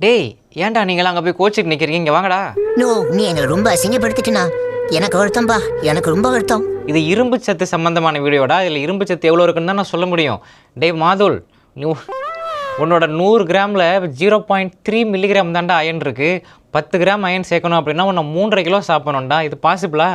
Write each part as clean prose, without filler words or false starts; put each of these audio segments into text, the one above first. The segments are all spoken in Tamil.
டேய் ஏன்டா நீங்களாம் அங்கே போய் கோச்சிட்டு நிற்கிறீங்க? இங்கே வாங்கடா. நோ, நீ எங்களை ரொம்ப அசிங்கப்படுத்திட்டுனா. எனக்கு வருத்தம்பா, எனக்கு ரொம்ப வருத்தம். இது இரும்பு சத்து சம்மந்தமான வீடியோடா. இதில் இரும்பு சத்து எவ்வளோ இருக்குன்னு தான் நான் சொல்ல முடியும். டேய் மாதுல், நீ உன்னோட 100 கிராமில் 0.3 மில்லிகிராம் தாண்டா அயன் இருக்குது. 10 கிராம் அயன் சேர்க்கணும் அப்படின்னா உன்னை 3.5 கிலோ சாப்பிடணும்டா. இது பாசிபிளா?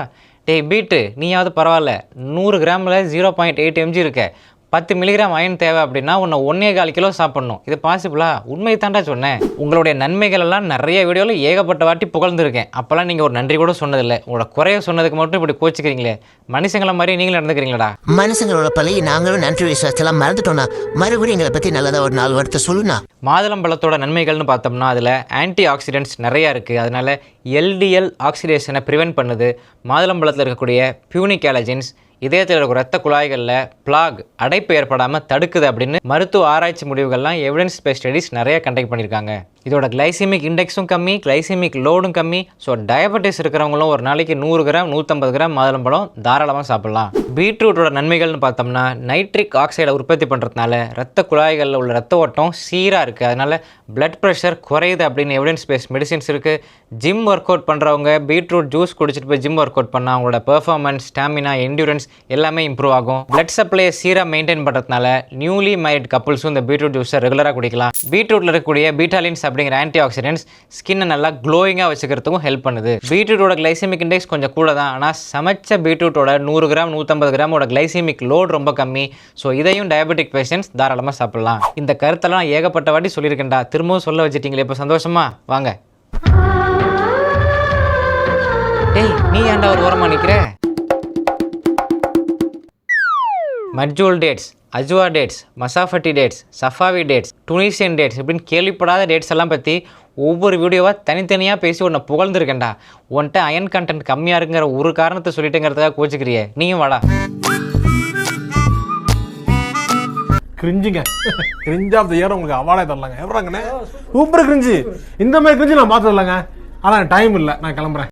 டேய் பீட்டு, நீயாவது பரவாயில்ல, 100 கிராமில் 0.8 mg இருக்க. 10 மில்லிகிராம் அயன் தேவை அப்படின்னா உன்னை 1.25 கிலோ சாப்பிட்ணும். இது பாசிபிளா? உண்மையை தாண்டா சொன்னேன். உங்களுடைய நன்மைகள் எல்லாம் நிறைய வீடியோவில் ஏகப்பட்ட வாட்டி புகழ்ந்துருக்கேன். அப்போல்லாம் நீங்கள் ஒரு நன்றி கூட சொன்னதில்லை. உங்களோட குறைய சொன்னதுக்கு மட்டும் இப்படி கோச்சிக்கிறீங்களே. மனுஷங்களை மாதிரி நீங்களும் நடந்துக்கிறீங்களா? மனுஷங்களோட பழைய நாங்களும் நன்றி விசுவாசத்தெல்லாம் மறந்துட்டோம்னா மறுபடியும் எங்களை பற்றி நல்லதாக ஒரு 4 வார்த்தை சொல்லுண்ணா. மாதுளம்பழத்தோட நன்மைகள்னு பார்த்தோம்னா அதில் ஆன்டி ஆக்சிடென்ட்ஸ் நிறையா இருக்குது. அதனால் எல்டிஎல் ஆக்சிடேஷனை ப்ரிவென்ட் பண்ணுது. மாதுளம்பழத்தில் இருக்கக்கூடிய பியூனிக் ஆலஜின்ஸ் இதயத்தில் இருக்கிற ரத்த குழாய்களில் பிளாக் அடைப்பு ஏற்படாமல் தடுக்குது அப்படின்னு மருத்துவ ஆராய்ச்சி முடிவுகள்லாம் எவிடன்ஸ் பேஸ்ட் ஸ்டடீஸ் நிறைய கண்டக்ட் பண்ணியிருக்காங்க. இதோட கிளைசிமிக் இண்டெக்ஸும் கம்மி, கிளைசிமிக் லோடும் கம்மி. ஸோ டயபெட்டிஸ் இருக்கிறவங்களும் ஒரு நாளைக்கு 100 கிராம் 150 கிராம் மாதுளம்பழம் தாராளமாக சாப்பிட்லாம். பீட்ரூட்டோட நன்மைகள்னு பார்த்தோம்னா நைட்ரிக் ஆக்சைடை உற்பத்தி பண்ணுறதுனால ரத்த குழாய்களில் உள்ள ரத்த ஓட்டம் சீராக இருக்குது. அதனால் பிளட் ப்ரெஷர் குறையுது அப்படின்னு எவிடன்ஸ் பேஸ்ட் மெடிசின்ஸ் இருக்குது. ஜிம் ஒர்க் அவுட் பண்ணுறவங்க பீட்ரூட் ஜூஸ் குடிச்சிட்டு போய் ஜிம் ஒர்க் அவுட் பண்ணால் அவங்களோட பெர்ஃபார்மன்ஸ், ஸ்டாமினா, என்டூரன்ஸ் எல்லாமே இம்ப்ரூவ் ஆகும். பிளட் சப்ளையை சீராக மெயின்டைன் பண்ணுறதுனால நியூலி மேரிட் கப்புள்ஸும் இந்த பீட்ரூட் ஜூஸை ரெகுலராக குடிக்கலாம். பீட்ரூட்டில் இருக்கக்கூடிய பீட்டாலின்ஸ் அப்படிங்கிற ஆன்டி ஆக்சிடென்ட்ஸ் ஸ்கின்னை நல்லா க்ளோயிங்காக வச்சுக்கிறதுக்கும் ஹெல்ப் பண்ணுது. பீட்ரூட்டோட கிளைசிமிக் இண்டெக்ஸ் கொஞ்சம் கூட தான். ஆனால் சமைச்ச பீட்ரூட்டோட 100 கிராம் 150 கிராமோட கிளைசிமிக் லோட் ரொம்ப கம்மி. ஸோ இதையும் டயபெட்டிக் பேஷண்ட்ஸ் தாராளமாக சாப்பிடலாம். இந்த கருத்தெல்லாம் ஏகப்பட்ட வாட்டி சொல்லியிருக்கேன்டா, திரும்பவும் சொல்ல வச்சுட்டீங்களே. இப்போ சந்தோஷமா? வாங்க. டேய் நீ ஏன்டா ஒரு ஓரமாக நிற்கிற? Medjool dates, Ajwa dates, Mazafati dates, Safawi dates, Tunisian dates இப்படின்னு கேள்விப்படாத டேட்ஸ் எல்லாம் பற்றி ஒவ்வொரு வீடியோவாக தனித்தனியாக பேசி உன்னை புகழ்ந்துருக்கேன்டா. உன்கிட்ட அயன் கண்டென்ட் கம்மியாக இருக்குங்கிற ஒரு காரணத்தை சொல்லிட்டுங்கிறதுக்காக கோச்சிக்கிறியே. நீயும் வாடா. கிரிஞ்சுங்க, கிரிஞ்ச் ஆஃப் த இயர் உங்களுக்கு அவார்டே தரலாங்க. எவ்வளோங்கண்ணே சூப்பர் கிரிஞ்சு. இந்த மாதிரி கிரிஞ்சு நான் பார்த்து தரலாங்க. ஆனால் டைம் இல்லை, நான் கிளம்புறேன்.